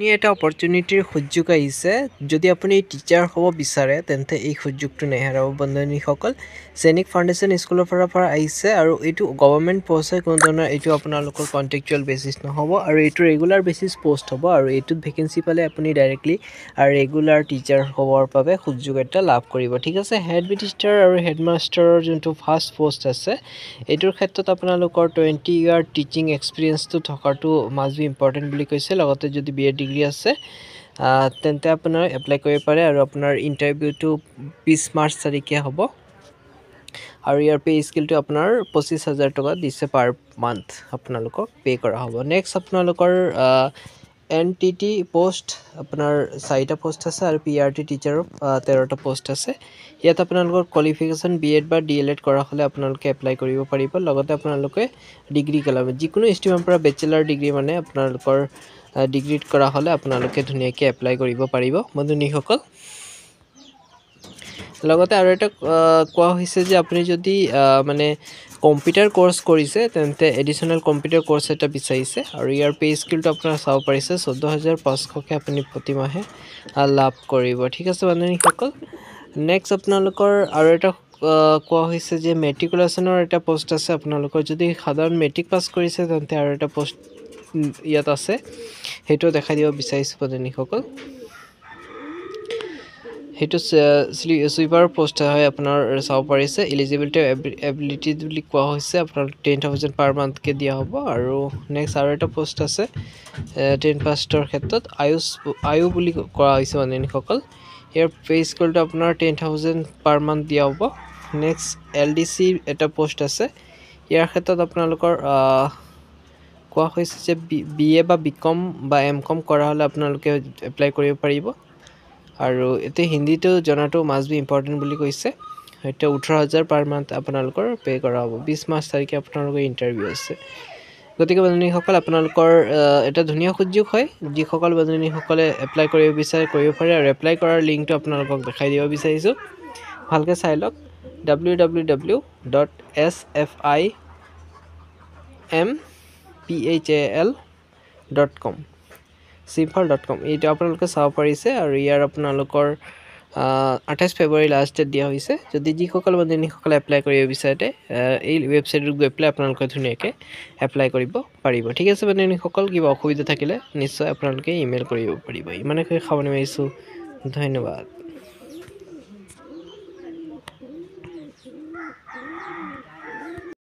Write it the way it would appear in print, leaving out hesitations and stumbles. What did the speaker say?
আপুনি এটা অপৰচুনিটিৰ সুযোগ আহিছে যদি আপুনি টিচাৰ হ'ব বিচাৰে তেন্তে এই সুযোগটো নেহেৰাব বন্ধুসকল সৈনিক ফাউণ্ডেশ্যন স্কুলৰ পৰা আহিছে আৰু এইটো গভৰ্ণমেণ্ট পোষ্ট হয় কোনো ধৰণৰ এইটো আপোনালোকৰ কন্ট্ৰেকচুৱেল বেচিছ নহ'ব আৰু এইটো ৰেগুলাৰ বেচিছ পোষ্ট হ'ব আৰু এইটোত ভেকেন্সি পালে আপুনি ডাইৰেক্টলি ৰেগুলাৰ টিচাৰ হ'বৰ বাবে সুযোগ এটা লাভ কৰিব ঠিক আছে হেড মিনিষ্টাৰ আৰু হেডমাষ্টাৰৰ যোনটো ফাৰ্ষ্ট পোষ্ট আছে এইটোৰ ক্ষেত্ৰত আপোনালোকৰ 20 ইয়াৰ টিচিং এক্সপিৰিয়েন্সটো থকাটো মাষ্ট বি ইম্পৰ্টেণ্ট বুলি কৈছে লগতে যদি বিএ ডিগ্ৰী আছে তেন্তে আপোনাৰ এপ্লাই কৰিব পাৰে আৰু আপোনাৰ ইণ্টাৰভিউটো 20 মাৰ্চ তাৰিখে হ'ব আৰু ইয়াৰ পে স্কেলটো আপোনাৰ 25000 টকা দিছে পাৰ মান্থ আপোনালোকক পে কৰা হ'ব নেক্সট আপোনালোকৰ এনটিটি পোষ্ট আপোনাৰ 4টা পোষ্ট আছে আৰু পিআৰটি টিচাৰৰ 13টা পোষ্ট আছে ইয়াত আপোনালোকৰ কোৱালিফিকেশ্যন বিএড বা ডিএলএড কৰা হ'লে আপোনালোকে এপ্লাই কৰিব পাৰিব লগতে আপোনালোকে ডিগ্ৰী কলাব যিকোনো ষ্ট্ৰীমৰ পৰা বেচেলাৰ ডিগ্ৰী মানে আপোনালোকৰ ডিগ্ৰীত কৰা হ'লে আপোনালোকে ধুনীয়াকৈ এপ্লাই কৰিব পাৰিব বন্ধুসকল লগতে আৰু এটা কোৱা হৈছে যে আপুনি যদি মানে কম্পিউটাৰ কোৰ্স কৰিছে তেন্তে এডিশনাল কম্পিউটাৰ কোৰ্স এটা বিচাৰিছে আৰু ইয়াৰ পে স্কেলটো আপোনাৰ চাব পাৰিছে 14500 কে আপুনি প্ৰতি মাহে লাভ কৰিব ঠিক আছে বন্ধুসকল নেক্সট আপোনালোকৰ আৰু এটা কোৱা হৈছে যে মেট্ৰিকুলেশ্যনৰ এটা পোষ্ট আছে আপোনালোকৰ যদি সাধাৰণ মেট্ৰিক পাছ কৰিছে তেন্তে আৰু এটা পোষ্ট ইয়াত আছে হেটো দেখাই দিব বিচাৰিছো বন্ধুসকল হেটো সুইপাৰ পোষ্ট হয় আপোনাৰ চাব পাৰিছে এলিজিবিলিটি এবিলিটি বুলি কোৱা হৈছে আপোনাৰ 10000 পাৰ মান্থ কে দিয়া হ'ব আৰু নেক্সট আৰু এটা পোষ্ট আছে 10 পাছৰ ক্ষেত্ৰত আয়ু বুলি কোৱা হৈছে বন্ধুসকল ইয়াৰ পে স্কেলটো আপোনাৰ 10000 পাৰ মান্থ দিয়া হ'ব নেক্সট এলডিসি এটা পোষ্ট আছে ইয়াৰ ক্ষেত্ৰত আপোনালোকৰ কোৱা হৈছে যে বিএ বা বিকম বা এমকম কৰা হ'লে আপোনালোকে এপ্লাই কৰিব পাৰিব আৰু এতে হিন্দীটো জনাটো মাষ্ট বি ইম্পৰ্টেণ্ট বুলি কৈছে এটা 18000 পাৰ মান্থ আপোনালোকৰ পে কৰা হ'ব 20 মাৰ্চ তাৰিখে আপোনালোকৰ ইন্টাৰভিউ আছে গতিকে বন্ধুসকল আপোনালোকৰ এটা ধুনীয়া সুযোগ হয় যিসকল বন্ধুসকলে এপ্লাই কৰিব বিচাৰে কৰিব পাৰে আৰু এপ্লাই কৰাৰ লিংকটো আপোনালোকক দেখাই দিব বিচাৰিছো ভালকৈ চাই লওক www.sfim.phal.com simple.com এইটো আপোনালোকে চাব পাৰিছে আৰু ইয়াৰ আপোনালোকৰ 28 ফেব্ৰুৱাৰী লাষ্ট ডেট দিয়া হৈছে যদি যিসকল বন্ধুসকলে এপ্লাই কৰিব বিচাৰে এই ৱেবছাইটত গৈ পেলাই আপোনালোকে ধুনীয়াকৈ এপ্লাই কৰিব পাৰিব ঠিক আছে বন্ধুসকল কিবা অসুবিধা থাকিলে নিশ্চয় আপোনালোকে ইমেইল কৰিব পাৰিব ইমানে কৈ খাবনে মাৰিছো ধন্যবাদ